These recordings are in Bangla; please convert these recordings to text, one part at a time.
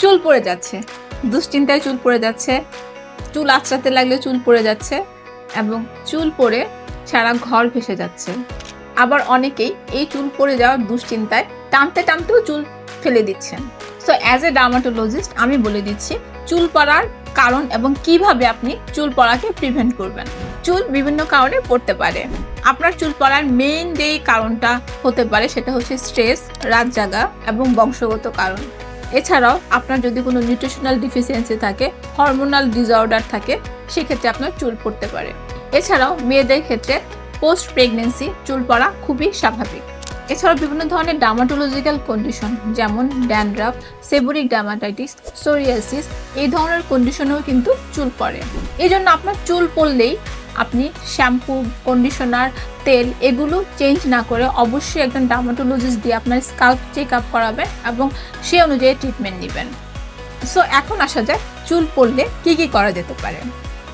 চুল পড়ে যাচ্ছে, দুশ্চিন্তায় চুল পড়ে যাচ্ছে, চুল আঁচড়াতে লাগলে চুল পড়ে যাচ্ছে এবং চুল পড়ে সারা ঘর ভেসে যাচ্ছে। আবার অনেকেই এই চুল পড়ে যাওয়ার দুশ্চিন্তায় টানতে টানতেও চুল ফেলে দিচ্ছেন। সো অ্যাজ এ ডার্মাটোলজিস্ট আমি বলে দিচ্ছি চুল পড়ার কারণ এবং কিভাবে আপনি চুল পড়াকে প্রিভেন্ট করবেন। চুল বিভিন্ন কারণে পড়তে পারে। আপনার চুল পড়ার মেইন যে কারণটা হতে পারে সেটা হচ্ছে স্ট্রেস, রাত জাগা এবং বংশগত কারণ। এছাড়াও আপনার যদি কোনো নিউট্রিশনাল ডিফিসিয়েন্সি থাকে, হরমোনাল ডিসঅর্ডার থাকে, সেক্ষেত্রে আপনার চুল পড়তে পারে। এছাড়াও মেয়েদের ক্ষেত্রে পোস্ট প্রেগনেন্সি চুল পড়া খুবই স্বাভাবিক। এছাড়াও বিভিন্ন ধরনের ডার্মাটোলজিক্যাল কন্ডিশন যেমন ড্যান্ড্রাফ, সেবোরিক ডার্মাটাইটিস, সোরিয়াসিস এই ধরনের কন্ডিশনেও কিন্তু চুল পড়ে। এই জন্য আপনার চুল পড়লেই আপনি শ্যাম্পু, কন্ডিশনার, তেল এগুলো চেঞ্জ না করে অবশ্যই একজন ডার্মাটোলজিস্ট দিয়ে আপনার স্কাল্প চেক আপ করাবেন এবং সে অনুযায়ী ট্রিটমেন্ট নেবেন। সো এখন আসা যায় চুল পড়লে কি কি করা যেতে পারে।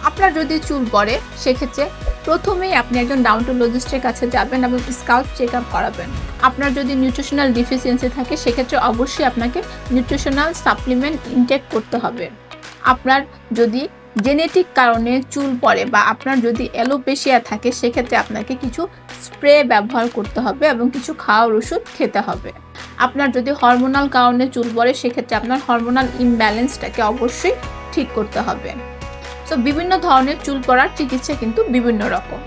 আপনার যদি চুল পড়ে সেক্ষেত্রে প্রথমেই আপনি একজন ডার্মাটোলজিস্টের কাছে যাবেন এবং স্কাল্প চেক আপ করাবেন। আপনার যদি নিউট্রিশনাল ডিফিসিয়েন্সি থাকে সেক্ষেত্রে অবশ্যই আপনাকে নিউট্রিশনাল সাপ্লিমেন্ট ইনটেক করতে হবে। আপনার যদি জেনেটিক কারণে চুল পড়ে বা আপনার যদি অ্যালোপেশিয়া থাকে সেক্ষেত্রে আপনাকে কিছু স্প্রে ব্যবহার করতে হবে এবং কিছু খাওয়ার ওষুধ খেতে হবে। আপনার যদি হরমোনাল কারণে চুল পড়ে সেক্ষেত্রে আপনার হরমোনাল ইমব্যালেন্সটাকে অবশ্যই ঠিক করতে হবে। তো বিভিন্ন ধরনের চুল পড়ার চিকিৎসা কিন্তু বিভিন্ন রকম।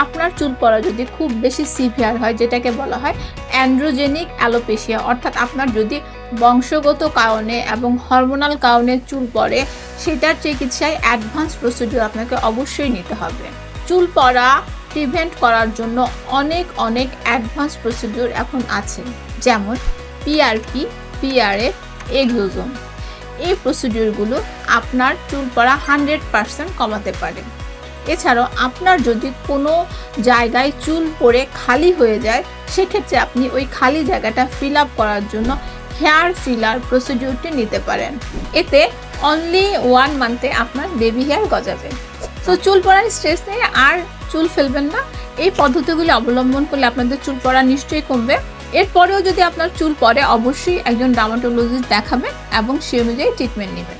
আপনার চুল পড়া যদি খুব বেশি সিভিয়ার হয়, যেটাকে বলা হয় অ্যান্ড্রোজেনিক অ্যালোপেশিয়া, অর্থাৎ আপনার যদি বংশগত কারণে এবং হরমোনাল কারণে চুল পড়ে, সেটার চিকিৎসায় অ্যাডভান্স প্রসিডিউর আপনাকে অবশ্যই নিতে হবে। চুল পড়া প্রিভেন্ট করার জন্য অনেক অ্যাডভান্স প্রসিডিউর এখন আছে, যেমন পিআরপি, পিআরএফ, এক্সোজোম। এই প্রসিডিউরগুলো আপনার চুল পড়া 100% কমাতে পারে। এছাড়াও আপনার যদি কোনো জায়গায় চুল পড়ে খালি হয়ে যায় সেক্ষেত্রে আপনি ওই খালি জায়গাটা ফিল আপ করার জন্য হেয়ার ফিলার প্রসিডিউরটি নিতে পারেন। এতে অনলি 1 মান্থে আপনার বেবি হেয়ার গজাবে। তো চুল পড়ার স্ট্রেস নিয়ে আর চুল ফেলবেন না। এই পদ্ধতিগুলি অবলম্বন করলে আপনাদের চুল পড়া নিশ্চয়ই কমবে। এরপরেও যদি আপনার চুল পড়ে অবশ্যই একজন ডার্মাটোলজিস্ট দেখাবেন এবং সে অনুযায়ী ট্রিটমেন্ট নেবেন।